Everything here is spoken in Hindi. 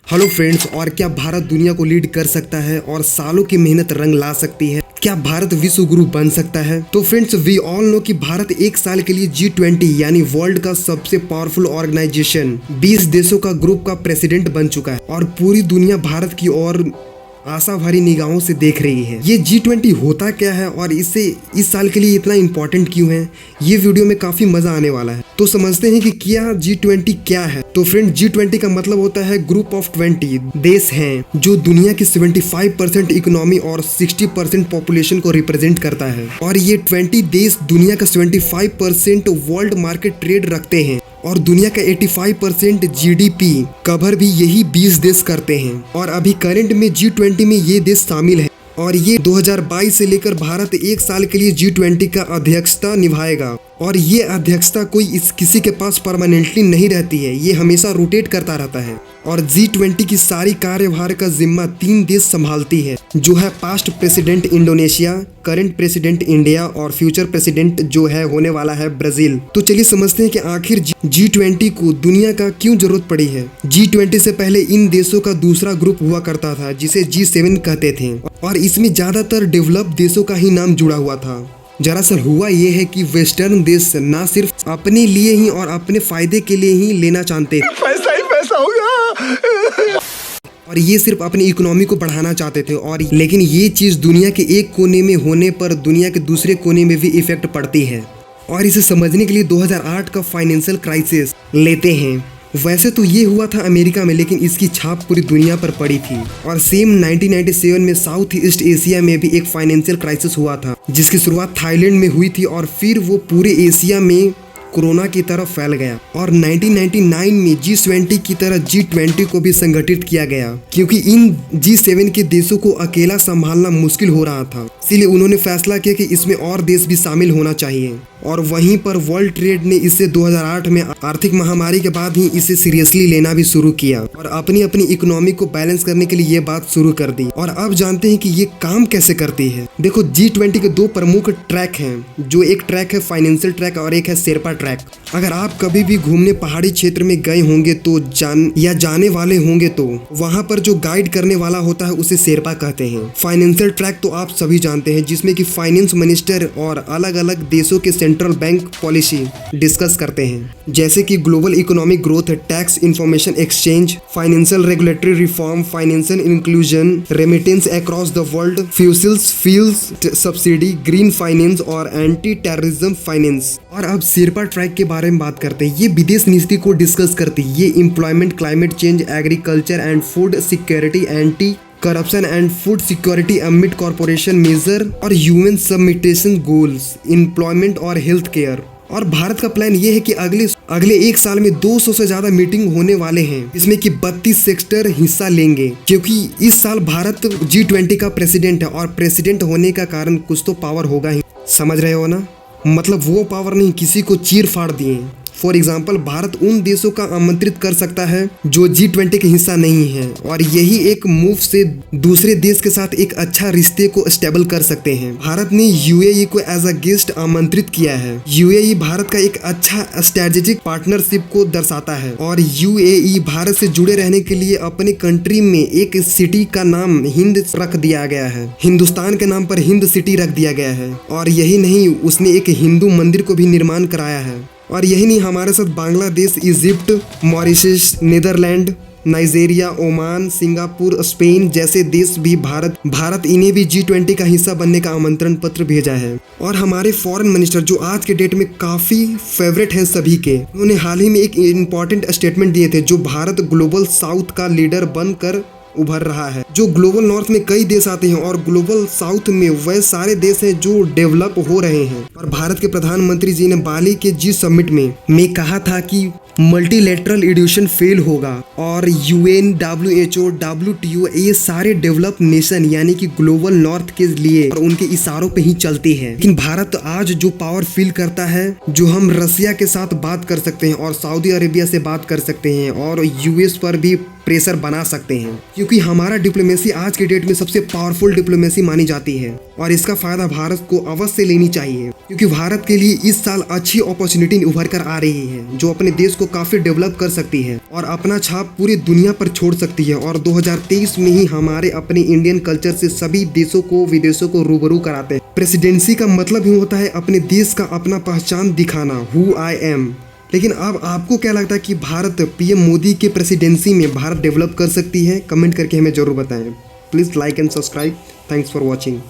हेलो फ्रेंड्स, और क्या भारत दुनिया को लीड कर सकता है और सालों की मेहनत रंग ला सकती है? क्या भारत विश्व गुरु बन सकता है? तो फ्रेंड्स, वी ऑल नो कि भारत एक साल के लिए G20 यानी वर्ल्ड का सबसे पावरफुल ऑर्गेनाइजेशन 20 देशों का ग्रुप का प्रेसिडेंट बन चुका है और पूरी दुनिया भारत की ओर आशा भरी निगाहों से देख रही है। ये G20 होता क्या है और इसे इस साल के लिए इतना इम्पोर्टेंट क्यों है, ये वीडियो में काफी मजा आने वाला है। तो समझते हैं कि क्या G20 क्या है। तो फ्रेंड, G20 का मतलब होता है ग्रुप ऑफ 20 देश हैं जो दुनिया की 75% इकोनॉमी और 60% पॉपुलेशन को रिप्रेजेंट करता है। और ये 20 देश दुनिया का 75% वर्ल्ड मार्केट ट्रेड रखते हैं और दुनिया का 85% GDP कवर भी यही 20 देश करते हैं। और अभी करंट में G20 में ये देश शामिल है और ये 2022 से लेकर भारत एक साल के लिए G20 का अध्यक्षता निभाएगा। और ये अध्यक्षता किसी के पास परमानेंटली नहीं रहती है, ये हमेशा रोटेट करता रहता है। और G20 की सारी कार्यभार का जिम्मा 3 देश संभालती है, जो है past president Indonesia, current president India और फ्यूचर प्रेसिडेंट जो है होने वाला है ब्राजील। तो चलिए समझते हैं कि आखिर G20 को दुनिया का क्यों जरूरत पड़ी है। G20 से पहले इन देशों का दूसरा ग्रुप हुआ करता था जिसे G7 कहते थे और इसमें ज्यादातर डेवलप्ड देशों का ही नाम जुड़ा हुआ था। दरअसल हुआ ये है कि वेस्टर्न देश ना सिर्फ अपने लिए ही और अपने फायदे के लिए ही लेना चाहते थे, पैसा ही पैसा होगा और ये सिर्फ अपनी इकोनॉमी को बढ़ाना चाहते थे। और लेकिन ये चीज़ दुनिया के एक कोने में होने पर दुनिया के दूसरे कोने में भी इफेक्ट पड़ती है। और इसे समझने के लिए 2008 का फाइनेंशियल क्राइसिस लेते हैं। वैसे तो ये हुआ था अमेरिका में, लेकिन इसकी छाप पूरी दुनिया पर पड़ी थी। और सेम 1997 में साउथ ईस्ट एशिया में भी एक फाइनेंशियल क्राइसिस हुआ था, जिसकी शुरुआत थाईलैंड में हुई थी और फिर वो पूरे एशिया में कोरोना की तरफ फैल गया। और 1999 में G20 की तरह G20 को भी संगठित किया गया, क्योंकि इन G7 के देशों को अकेला संभालना मुश्किल हो रहा था। इसीलिए उन्होंने फैसला किया कि इसमें और देश भी शामिल होना चाहिए। और वहीं पर वर्ल्ड ट्रेड ने इसे 2008 में आर्थिक महामारी के बाद ही इसे सीरियसली लेना भी शुरू किया और अपनी अपनी इकोनॉमी को बैलेंस करने के लिए ये बात शुरू कर दी। और अब जानते हैं कि ये काम कैसे करती है। देखो, G20 के 2 प्रमुख ट्रैक हैं, जो एक ट्रैक है फाइनेंशियल ट्रैक और एक है शेरपा ट्रैक। अगर आप कभी भी घूमने पहाड़ी क्षेत्र में गए होंगे तो जाने वाले होंगे तो वहाँ पर जो गाइड करने वाला होता है उसे शेरपा कहते हैं। फाइनेंशियल ट्रैक तो आप सभी जानते हैं, जिसमें कि फाइनेंस मिनिस्टर और अलग अलग देशों के सेंट्रल बैंक पॉलिसी डिस्कस करते हैं, जैसे कि global economic growth, tax information exchange, financial regulatory reform, financial inclusion, remittance across the world, fossil fuel subsidy, green finance और एंटी टेररिज्म फाइनेंस। और अब शेरपा ट्रैक के बारे में बात करते हैं। ये विदेश नीति को डिस्कस करती है। ये employment, climate change, agriculture and food security, anti corruption and food security अमिट कॉर्पोरेशन मेजर और ह्यूमन सबमिटेशन गोल्स, एम्प्लॉयमेंट और हेल्थ केयर। और भारत का प्लान ये है कि अगले एक साल में 200 से ज्यादा मीटिंग होने वाले हैं, जिसमें कि 32 सेक्टर हिस्सा लेंगे, क्योंकि इस साल भारत G20 का प्रेसिडेंट है और प्रेसिडेंट होने का कारण कुछ तो पावर होगा ही। समझ रहे हो ना? मतलब वो पावर नहीं, किसी को चीर फाड़ दिए। फॉर एग्जाम्पल, भारत उन देशों का आमंत्रित कर सकता है जो G20 के हिस्सा नहीं है, और यही एक मूव से दूसरे देश के साथ एक अच्छा रिश्ते को स्टेबल कर सकते हैं। भारत ने UAE को एज अ गेस्ट आमंत्रित किया है। UAE भारत का एक अच्छा स्ट्रेटेजिक पार्टनरशिप को दर्शाता है और UAE भारत से जुड़े रहने के लिए अपने कंट्री में एक सिटी का नाम हिंद रख दिया गया है। हिंदुस्तान के नाम पर हिंद सिटी रख दिया गया है। और यही नहीं, उसने एक हिंदू मंदिर को भी निर्माण कराया है। और यही नहीं, हमारे साथ Bangladesh, Egypt, Mauritius, Netherlands, Nigeria, Oman, Singapore, Spain जैसे देश भी भारत इन्हें भी G20 का हिस्सा बनने का आमंत्रण पत्र भेजा है। और हमारे फॉरेन मिनिस्टर, जो आज के डेट में काफ़ी फेवरेट हैं सभी के, उन्होंने हाल ही में एक इम्पॉर्टेंट स्टेटमेंट दिए थे, जो भारत ग्लोबल साउथ का लीडर बनकर उभर रहा है। जो ग्लोबल नॉर्थ में कई देश आते हैं और ग्लोबल साउथ में वह सारे देश हैं जो डेवलप हो रहे हैं। और भारत के प्रधानमंत्री जी ने बाली के G समिट में कहा था कि मल्टीलेटरल एडिशन फेल होगा और UN, WHO, WTO ये सारे डेवलप नेशन यानी कि ग्लोबल नॉर्थ के लिए और उनके इशारों पे ही चलती है। लेकिन भारत आज जो पावर फील करता है, जो हम रसिया के साथ बात कर सकते हैं और सऊदी अरेबिया से बात कर सकते हैं और US पर भी प्रेशर बना सकते हैं, क्योंकि हमारा डिप्लोमेसी आज के डेट में सबसे पावरफुल डिप्लोमेसी मानी जाती है। और इसका फायदा भारत को अवश्य लेनी चाहिए, क्योंकि भारत के लिए इस साल अच्छी अपॉर्चुनिटी उभर कर आ रही है, जो अपने देश को काफ़ी डेवलप कर सकती है और अपना छाप पूरी दुनिया पर छोड़ सकती है। और 2023 में ही हमारे अपने इंडियन कल्चर से सभी देशों को, विदेशों को रूबरू कराते हैं। प्रेसिडेंसी का मतलब ही होता है अपने देश का अपना पहचान दिखाना, हु आई एम। लेकिन अब आपको क्या लगता है कि भारत पीएम मोदी के प्रेसिडेंसी में भारत डेवलप कर सकती है? कमेंट करके हमें जरूर बताएं। Please like and subscribe. Thanks for watching.